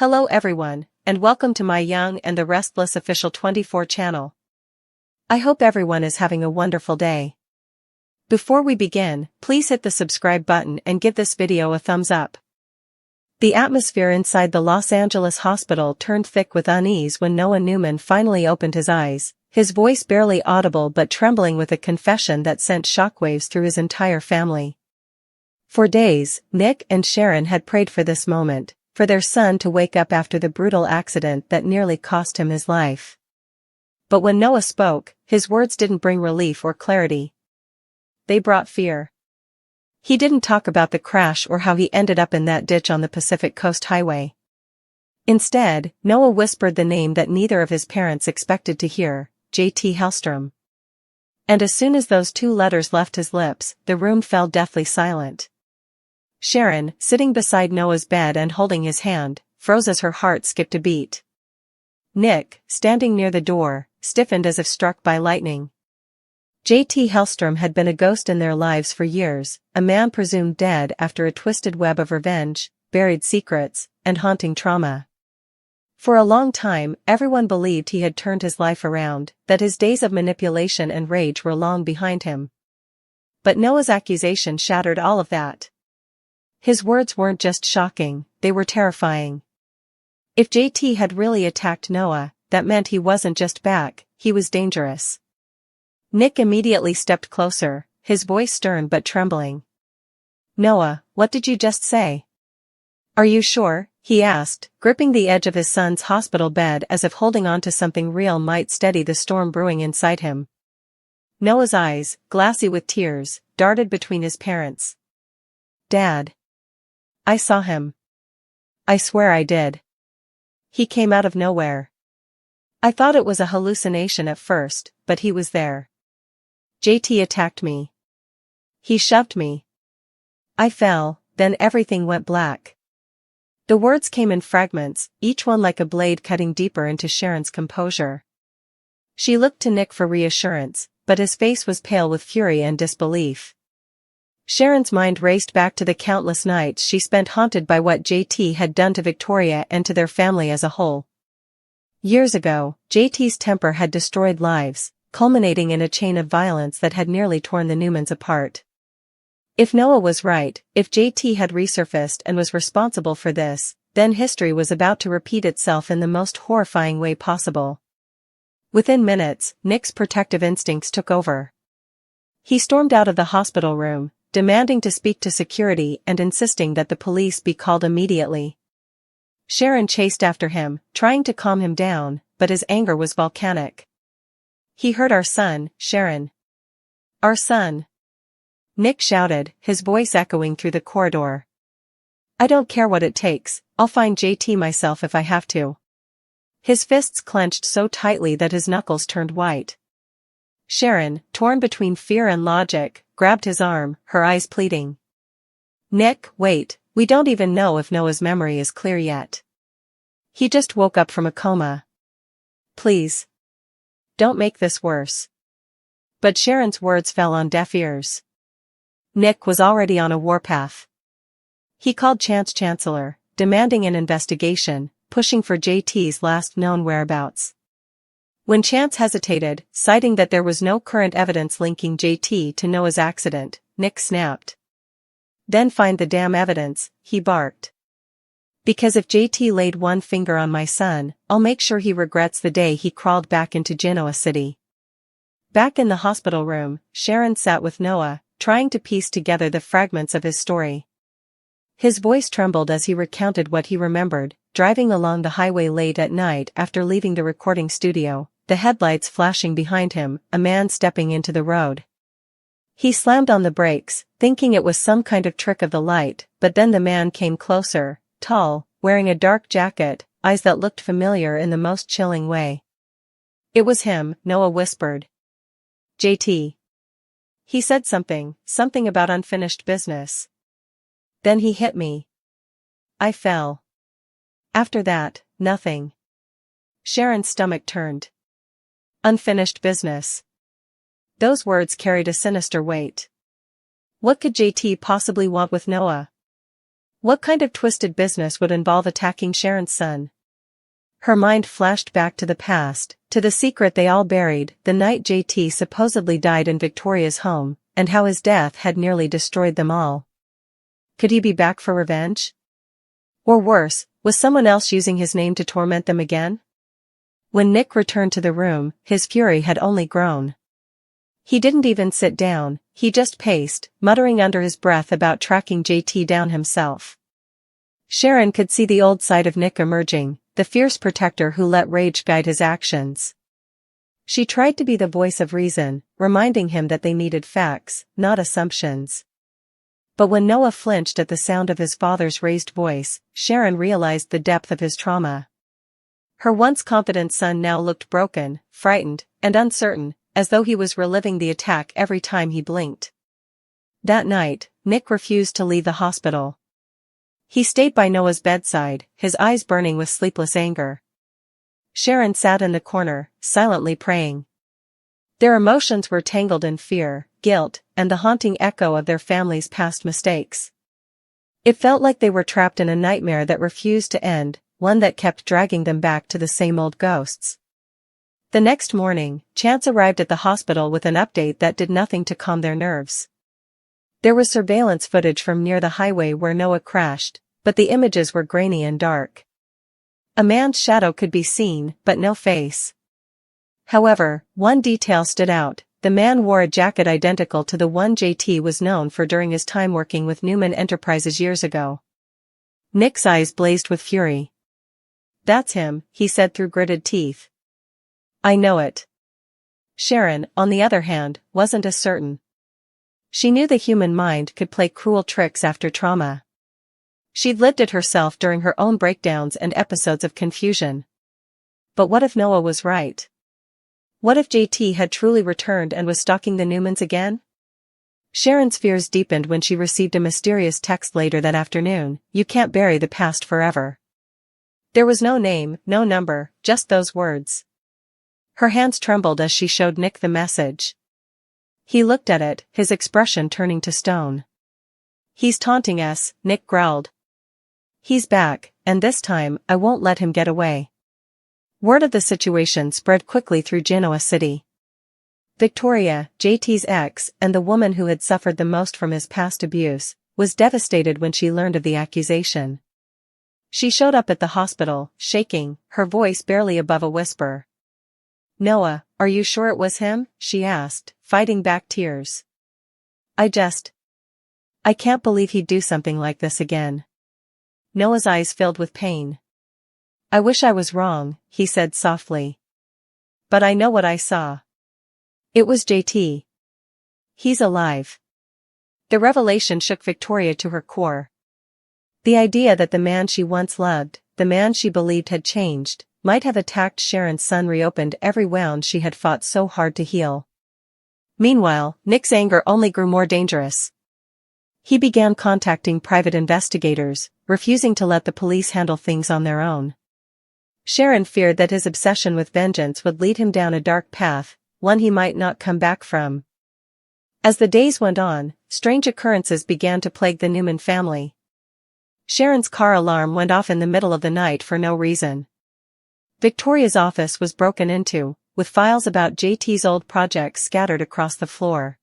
Hello everyone, and welcome to my Young and the Restless official 24 channel. I hope everyone is having a wonderful day. Before we begin, please hit the subscribe button and give this video a thumbs up. The atmosphere inside the Los Angeles hospital turned thick with unease when Noah Newman finally opened his eyes, his voice barely audible but trembling with a confession that sent shockwaves through his entire family. For days, Nick and Sharon had prayed for this moment, for their son to wake up after the brutal accident that nearly cost him his life. But when Noah spoke, his words didn't bring relief or clarity. They brought fear. He didn't talk about the crash or how he ended up in that ditch on the Pacific Coast Highway. Instead, Noah whispered the name that neither of his parents expected to hear, J.T. Hellstrom. And as soon as those two letters left his lips, the room fell deathly silent. Sharon, sitting beside Noah's bed and holding his hand, froze as her heart skipped a beat. Nick, standing near the door, stiffened as if struck by lightning. J.T. Hellstrom had been a ghost in their lives for years, a man presumed dead after a twisted web of revenge, buried secrets, and haunting trauma. For a long time, everyone believed he had turned his life around, that his days of manipulation and rage were long behind him. But Noah's accusation shattered all of that. His words weren't just shocking, they were terrifying. If JT had really attacked Noah, that meant he wasn't just back, he was dangerous. Nick immediately stepped closer, his voice stern but trembling. "Noah, what did you just say?" "Are you sure?" he asked, gripping the edge of his son's hospital bed as if holding on to something real might steady the storm brewing inside him. Noah's eyes, glassy with tears, darted between his parents. "Dad. I saw him. I swear I did. He came out of nowhere. I thought it was a hallucination at first, but he was there. JT attacked me. He shoved me. I fell, then everything went black." The words came in fragments, each one like a blade cutting deeper into Sharon's composure. She looked to Nick for reassurance, but his face was pale with fury and disbelief. Sharon's mind raced back to the countless nights she spent haunted by what JT had done to Victoria and to their family as a whole. Years ago, JT's temper had destroyed lives, culminating in a chain of violence that had nearly torn the Newmans apart. If Noah was right, if JT had resurfaced and was responsible for this, then history was about to repeat itself in the most horrifying way possible. Within minutes, Nick's protective instincts took over. He stormed out of the hospital room, demanding to speak to security and insisting that the police be called immediately. Sharon chased after him, trying to calm him down, but his anger was volcanic. "He hurt our son, Sharon. Our son!" Nick shouted, his voice echoing through the corridor. "I don't care what it takes, I'll find JT myself if I have to." His fists clenched so tightly that his knuckles turned white. Sharon, torn between fear and logic, grabbed his arm, her eyes pleading. "Nick, wait, we don't even know if Noah's memory is clear yet. He just woke up from a coma. Please. Don't make this worse." But Sharon's words fell on deaf ears. Nick was already on a warpath. He called Chance Chancellor, demanding an investigation, pushing for JT's last known whereabouts. When Chance hesitated, citing that there was no current evidence linking JT to Noah's accident, Nick snapped. "Then find the damn evidence," he barked. "Because if JT laid one finger on my son, I'll make sure he regrets the day he crawled back into Genoa City." Back in the hospital room, Sharon sat with Noah, trying to piece together the fragments of his story. His voice trembled as he recounted what he remembered, driving along the highway late at night after leaving the recording studio, the headlights flashing behind him, a man stepping into the road. He slammed on the brakes, thinking it was some kind of trick of the light, but then the man came closer, tall, wearing a dark jacket, eyes that looked familiar in the most chilling way. "It was him," Noah whispered. "JT. He said something about unfinished business. Then he hit me. I fell. After that, nothing." Sharon's stomach turned. Unfinished business. Those words carried a sinister weight. What could JT possibly want with Noah? What kind of twisted business would involve attacking Sharon's son? Her mind flashed back to the past, to the secret they all buried the night JT supposedly died in Victoria's home, and how his death had nearly destroyed them all. Could he be back for revenge? Or worse, was someone else using his name to torment them again? When Nick returned to the room, his fury had only grown. He didn't even sit down, he just paced, muttering under his breath about tracking JT down himself. Sharon could see the old side of Nick emerging, the fierce protector who let rage guide his actions. She tried to be the voice of reason, reminding him that they needed facts, not assumptions. But when Noah flinched at the sound of his father's raised voice, Sharon realized the depth of his trauma. Her once confident son now looked broken, frightened, and uncertain, as though he was reliving the attack every time he blinked. That night, Nick refused to leave the hospital. He stayed by Noah's bedside, his eyes burning with sleepless anger. Sharon sat in the corner, silently praying. Their emotions were tangled in fear, guilt, and the haunting echo of their family's past mistakes. It felt like they were trapped in a nightmare that refused to end, one that kept dragging them back to the same old ghosts. The next morning, Chance arrived at the hospital with an update that did nothing to calm their nerves. There was surveillance footage from near the highway where Noah crashed, but the images were grainy and dark. A man's shadow could be seen, but no face. However, one detail stood out: the man wore a jacket identical to the one JT was known for during his time working with Newman Enterprises years ago. Nick's eyes blazed with fury. "That's him," he said through gritted teeth. "I know it." Sharon, on the other hand, wasn't as certain. She knew the human mind could play cruel tricks after trauma. She'd lived it herself during her own breakdowns and episodes of confusion. But what if Noah was right? What if JT had truly returned and was stalking the Newmans again? Sharon's fears deepened when she received a mysterious text later that afternoon: "You can't bury the past forever." There was no name, no number, just those words. Her hands trembled as she showed Nick the message. He looked at it, his expression turning to stone. "He's taunting us," Nick growled. "He's back, and this time, I won't let him get away." Word of the situation spread quickly through Genoa City. Victoria, JT's ex, and the woman who had suffered the most from his past abuse, was devastated when she learned of the accusation. She showed up at the hospital, shaking, her voice barely above a whisper. "Noah, are you sure it was him?" she asked, fighting back tears. I can't believe he'd do something like this again." Noah's eyes filled with pain. "I wish I was wrong," he said softly. "But I know what I saw. It was JT. He's alive." The revelation shook Victoria to her core. The idea that the man she once loved, the man she believed had changed, might have attacked Sharon's son reopened every wound she had fought so hard to heal. Meanwhile, Nick's anger only grew more dangerous. He began contacting private investigators, refusing to let the police handle things on their own. Sharon feared that his obsession with vengeance would lead him down a dark path, one he might not come back from. As the days went on, strange occurrences began to plague the Newman family. Sharon's car alarm went off in the middle of the night for no reason. Victoria's office was broken into, with files about JT's old projects scattered across the floor.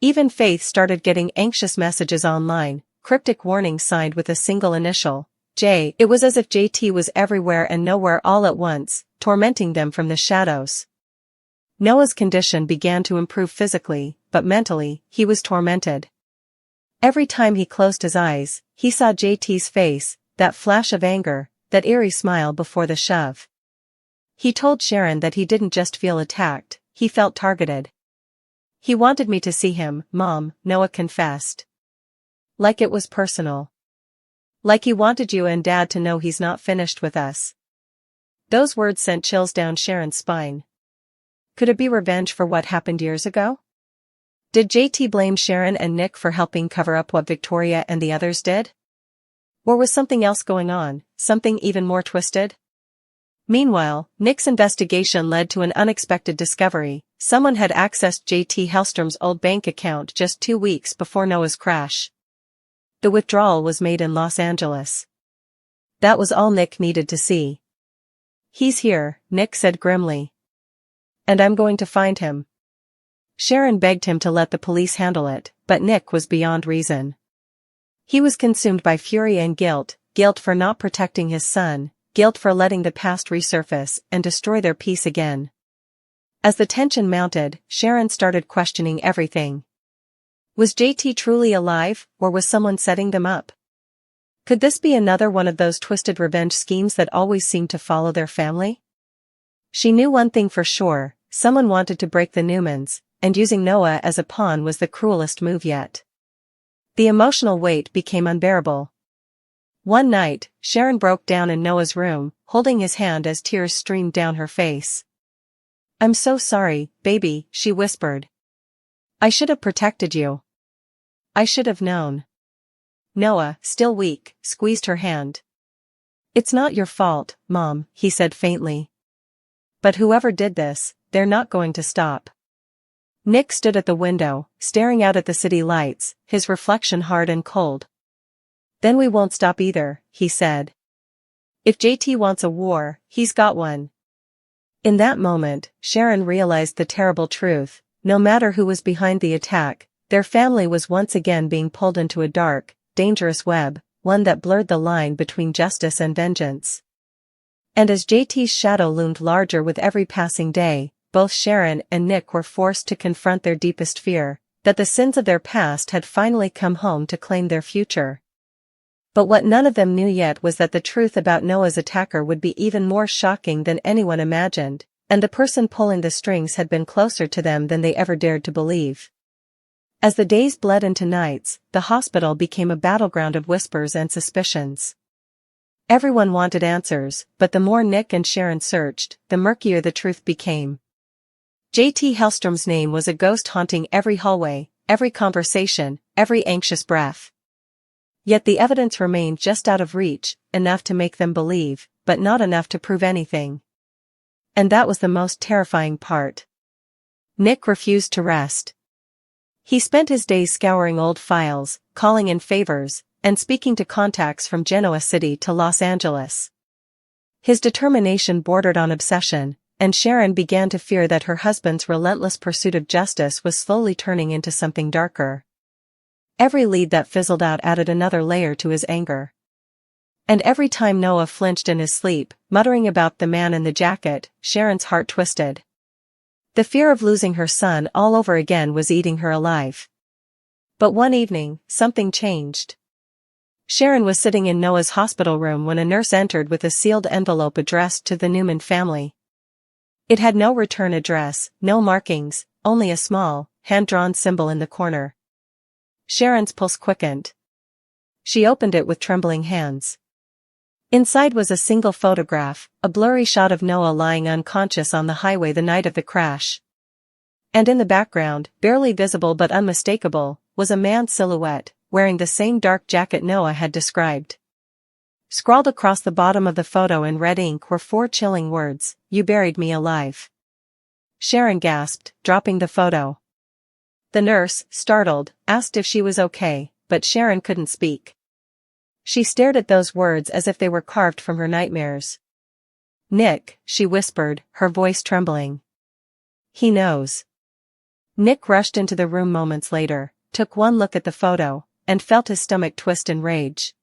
Even Faith started getting anxious messages online, cryptic warnings signed with a single initial, J. It was as if JT was everywhere and nowhere all at once, tormenting them from the shadows. Noah's condition began to improve physically, but mentally, he was tormented. Every time he closed his eyes, he saw JT's face, that flash of anger, that eerie smile before the shove. He told Sharon that he didn't just feel attacked, he felt targeted. "He wanted me to see him, Mom," Noah confessed. "Like it was personal. Like he wanted you and Dad to know he's not finished with us." Those words sent chills down Sharon's spine. Could it be revenge for what happened years ago? Did JT blame Sharon and Nick for helping cover up what Victoria and the others did? Or was something else going on, something even more twisted? Meanwhile, Nick's investigation led to an unexpected discovery: someone had accessed JT Hellstrom's old bank account just 2 weeks before Noah's crash. The withdrawal was made in Los Angeles. That was all Nick needed to see. "He's here," Nick said grimly. "And I'm going to find him." Sharon begged him to let the police handle it, but Nick was beyond reason. He was consumed by fury and guilt for not protecting his son, guilt for letting the past resurface and destroy their peace again. As the tension mounted, Sharon started questioning everything. Was JT truly alive, or was someone setting them up? Could this be another one of those twisted revenge schemes that always seemed to follow their family? She knew one thing for sure: someone wanted to break the Newmans, and using Noah as a pawn was the cruelest move yet. The emotional weight became unbearable. One night, Sharon broke down in Noah's room, holding his hand as tears streamed down her face. "I'm so sorry, baby," she whispered. "I should have protected you. I should have known." Noah, still weak, squeezed her hand. "It's not your fault, Mom," he said faintly. "But whoever did this, they're not going to stop." Nick stood at the window, staring out at the city lights, his reflection hard and cold. "Then we won't stop either," he said. "If JT wants a war, he's got one." In that moment, Sharon realized the terrible truth: no matter who was behind the attack, their family was once again being pulled into a dark, dangerous web, one that blurred the line between justice and vengeance. And as JT's shadow loomed larger with every passing day, both Sharon and Nick were forced to confront their deepest fear, that the sins of their past had finally come home to claim their future. But what none of them knew yet was that the truth about Noah's attacker would be even more shocking than anyone imagined, and the person pulling the strings had been closer to them than they ever dared to believe. As the days bled into nights, the hospital became a battleground of whispers and suspicions. Everyone wanted answers, but the more Nick and Sharon searched, the murkier the truth became. JT Hellstrom's name was a ghost haunting every hallway, every conversation, every anxious breath. Yet the evidence remained just out of reach, enough to make them believe, but not enough to prove anything. And that was the most terrifying part. Nick refused to rest. He spent his days scouring old files, calling in favors, and speaking to contacts from Genoa City to Los Angeles. His determination bordered on obsession, and Sharon began to fear that her husband's relentless pursuit of justice was slowly turning into something darker. Every lead that fizzled out added another layer to his anger. And every time Noah flinched in his sleep, muttering about the man in the jacket, Sharon's heart twisted. The fear of losing her son all over again was eating her alive. But one evening, something changed. Sharon was sitting in Noah's hospital room when a nurse entered with a sealed envelope addressed to the Newman family. It had no return address, no markings, only a small, hand-drawn symbol in the corner. Sharon's pulse quickened. She opened it with trembling hands. Inside was a single photograph, a blurry shot of Noah lying unconscious on the highway the night of the crash. And in the background, barely visible but unmistakable, was a man's silhouette, wearing the same dark jacket Noah had described. Scrawled across the bottom of the photo in red ink were 4 chilling words: "You buried me alive." Sharon gasped, dropping the photo. The nurse, startled, asked if she was okay, but Sharon couldn't speak. She stared at those words as if they were carved from her nightmares. "Nick," she whispered, her voice trembling. "He knows." Nick rushed into the room moments later, took one look at the photo, and felt his stomach twist in rage.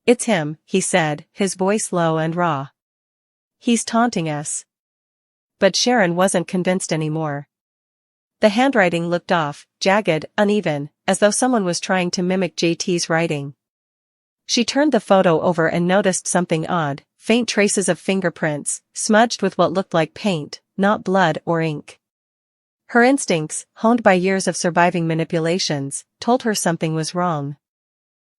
"It's him," he said, his voice low and raw. "He's taunting us." But Sharon wasn't convinced anymore. The handwriting looked off, jagged, uneven, as though someone was trying to mimic JT's writing. She turned the photo over and noticed something odd: faint traces of fingerprints, smudged with what looked like paint, not blood or ink. Her instincts, honed by years of surviving manipulations, told her something was wrong.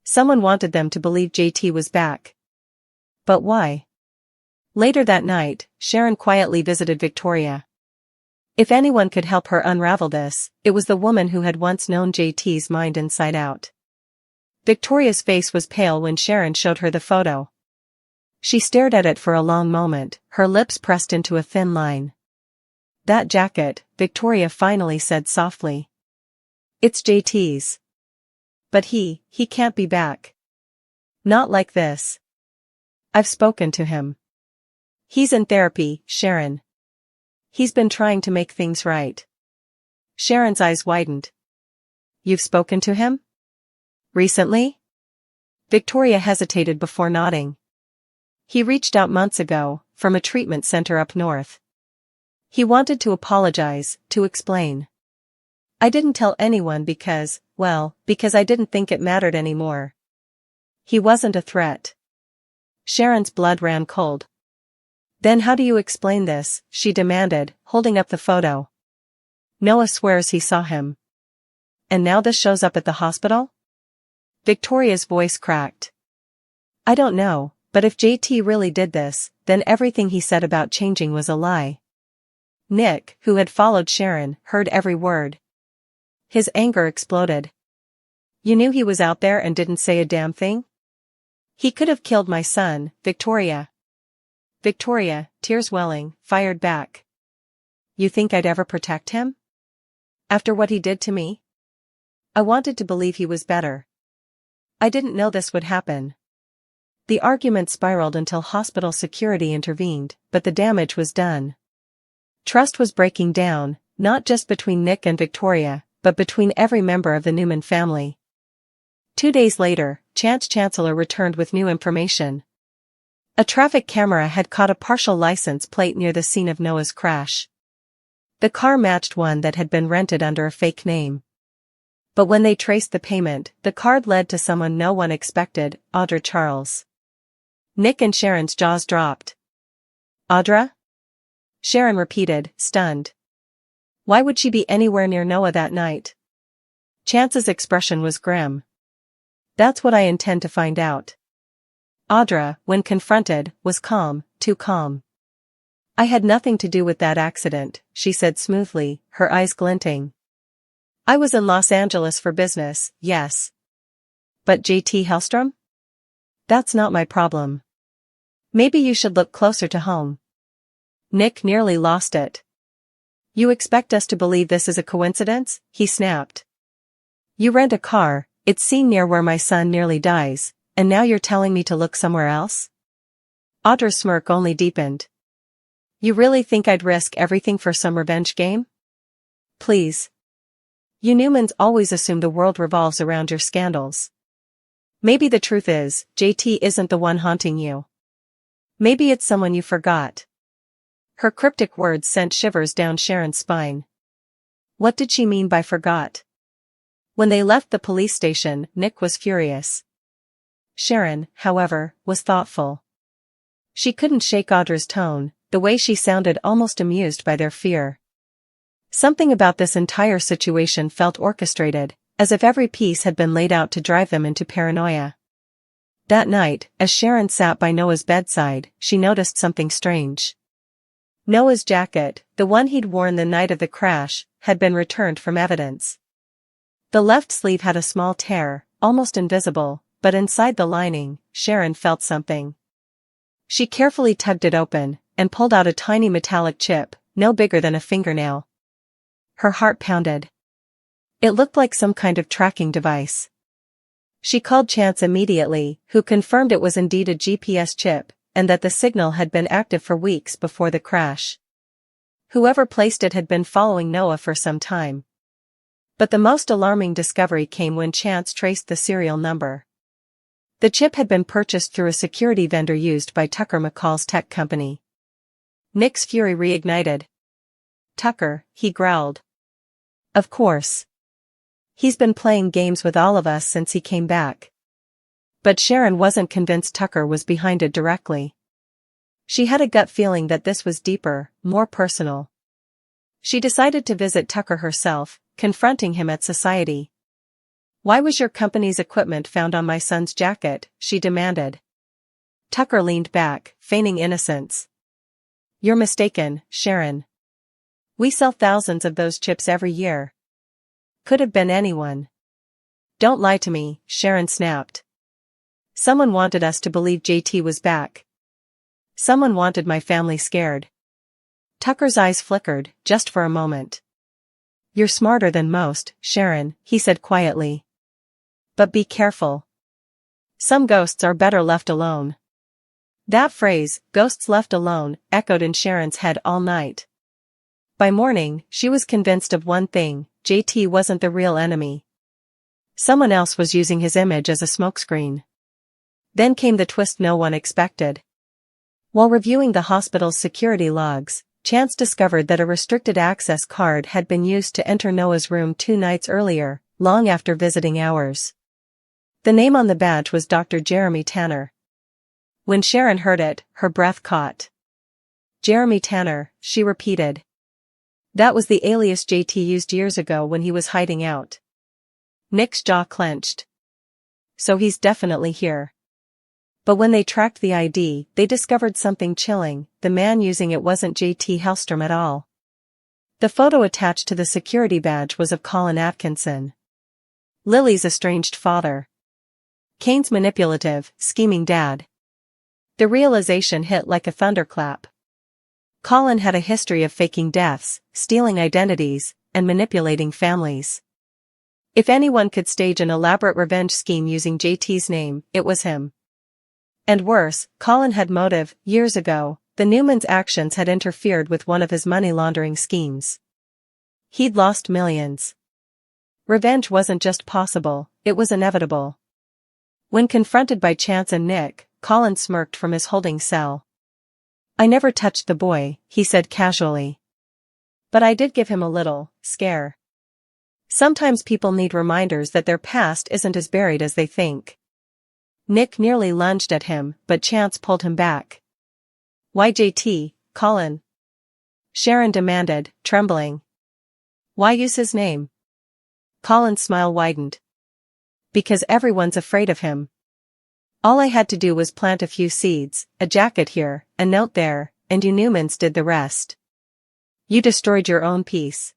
Someone wanted them to believe JT was back. But why? Later that night, Sharon quietly visited Victoria. If anyone could help her unravel this, it was the woman who had once known JT's mind inside out. Victoria's face was pale when Sharon showed her the photo. She stared at it for a long moment, her lips pressed into a thin line. "That jacket," Victoria finally said softly. "It's JT's." But he can't be back. Not like this. I've spoken to him. He's in therapy, Sharon. He's been trying to make things right. Sharon's eyes widened. You've spoken to him? Recently? Victoria hesitated before nodding. He reached out months ago, from a treatment center up north. He wanted to apologize, to explain. I didn't tell anyone because I didn't think it mattered anymore. He wasn't a threat. Sharon's blood ran cold. Then how do you explain this, she demanded, holding up the photo. Noah swears he saw him. And now this shows up at the hospital? Victoria's voice cracked. I don't know, but if JT really did this, then everything he said about changing was a lie. Nick, who had followed Sharon, heard every word. His anger exploded. You knew he was out there and didn't say a damn thing? He could have killed my son, Victoria. Victoria, tears welling, fired back. You think I'd ever protect him? After what he did to me? I wanted to believe he was better. I didn't know this would happen. The argument spiraled until hospital security intervened, but the damage was done. Trust was breaking down, not just between Nick and Victoria, but between every member of the Newman family. 2 days later, Chance Chancellor returned with new information. A traffic camera had caught a partial license plate near the scene of Noah's crash. The car matched one that had been rented under a fake name. But when they traced the payment, the card led to someone no one expected, Audra Charles. Nick and Sharon's jaws dropped. Audra? Sharon repeated, stunned. Why would she be anywhere near Noah that night? Chance's expression was grim. That's what I intend to find out. Audra, when confronted, was calm, too calm. I had nothing to do with that accident, she said smoothly, her eyes glinting. I was in Los Angeles for business, yes. But JT Hellstrom? That's not my problem. Maybe you should look closer to home. Nick nearly lost it. You expect us to believe this is a coincidence? He snapped. You rent a car, it's seen near where my son nearly dies, and now you're telling me to look somewhere else? Audra's smirk only deepened. You really think I'd risk everything for some revenge game? Please. You Newmans always assume the world revolves around your scandals. Maybe the truth is, JT isn't the one haunting you. Maybe it's someone you forgot. Her cryptic words sent shivers down Sharon's spine. What did she mean by forgot? When they left the police station, Nick was furious. Sharon, however, was thoughtful. She couldn't shake Audra's tone, the way she sounded almost amused by their fear. Something about this entire situation felt orchestrated, as if every piece had been laid out to drive them into paranoia. That night, as Sharon sat by Noah's bedside, she noticed something strange. Noah's jacket, the one he'd worn the night of the crash, had been returned from evidence. The left sleeve had a small tear, almost invisible, but inside the lining, Sharon felt something. She carefully tugged it open, and pulled out a tiny metallic chip, no bigger than a fingernail. Her heart pounded. It looked like some kind of tracking device. She called Chance immediately, who confirmed it was indeed a GPS chip, and that the signal had been active for weeks before the crash. Whoever placed it had been following Noah for some time. But the most alarming discovery came when Chance traced the serial number. The chip had been purchased through a security vendor used by Tucker McCall's tech company. Nick's fury reignited. Tucker, he growled. Of course. He's been playing games with all of us since he came back. But Sharon wasn't convinced Tucker was behind it directly. She had a gut feeling that this was deeper, more personal. She decided to visit Tucker herself, confronting him at society. Why was your company's equipment found on my son's jacket? She demanded. Tucker leaned back, feigning innocence. You're mistaken, Sharon. We sell thousands of those chips every year. Could have been anyone. Don't lie to me, Sharon snapped. Someone wanted us to believe JT was back. Someone wanted my family scared. Tucker's eyes flickered, just for a moment. You're smarter than most, Sharon, he said quietly. But be careful. Some ghosts are better left alone. That phrase, ghosts left alone, echoed in Sharon's head all night. By morning, she was convinced of one thing: JT wasn't the real enemy. Someone else was using his image as a smokescreen. Then came the twist no one expected. While reviewing the hospital's security logs, Chance discovered that a restricted access card had been used to enter Noah's room 2 nights earlier, long after visiting hours. The name on the badge was Dr. Jeremy Tanner. When Sharon heard it, her breath caught. Jeremy Tanner, she repeated. That was the alias JT used years ago when he was hiding out. Nick's jaw clenched. So he's definitely here. But when they tracked the ID, they discovered something chilling: the man using it wasn't JT Hellstrom at all. The photo attached to the security badge was of Colin Atkinson, Lily's estranged father. Kane's manipulative, scheming dad. The realization hit like a thunderclap. Colin had a history of faking deaths, stealing identities, and manipulating families. If anyone could stage an elaborate revenge scheme using JT's name, it was him. And worse, Colin had motive. Years ago, the Newmans' actions had interfered with one of his money-laundering schemes. He'd lost millions. Revenge wasn't just possible, it was inevitable. When confronted by Chance and Nick, Colin smirked from his holding cell. I never touched the boy, he said casually. But I did give him a little scare. Sometimes people need reminders that their past isn't as buried as they think. Nick nearly lunged at him, but Chance pulled him back. Why JT, Colin? Sharon demanded, trembling. Why use his name? Colin's smile widened. Because everyone's afraid of him. All I had to do was plant a few seeds, a jacket here, a note there, and you Newmans did the rest. You destroyed your own peace.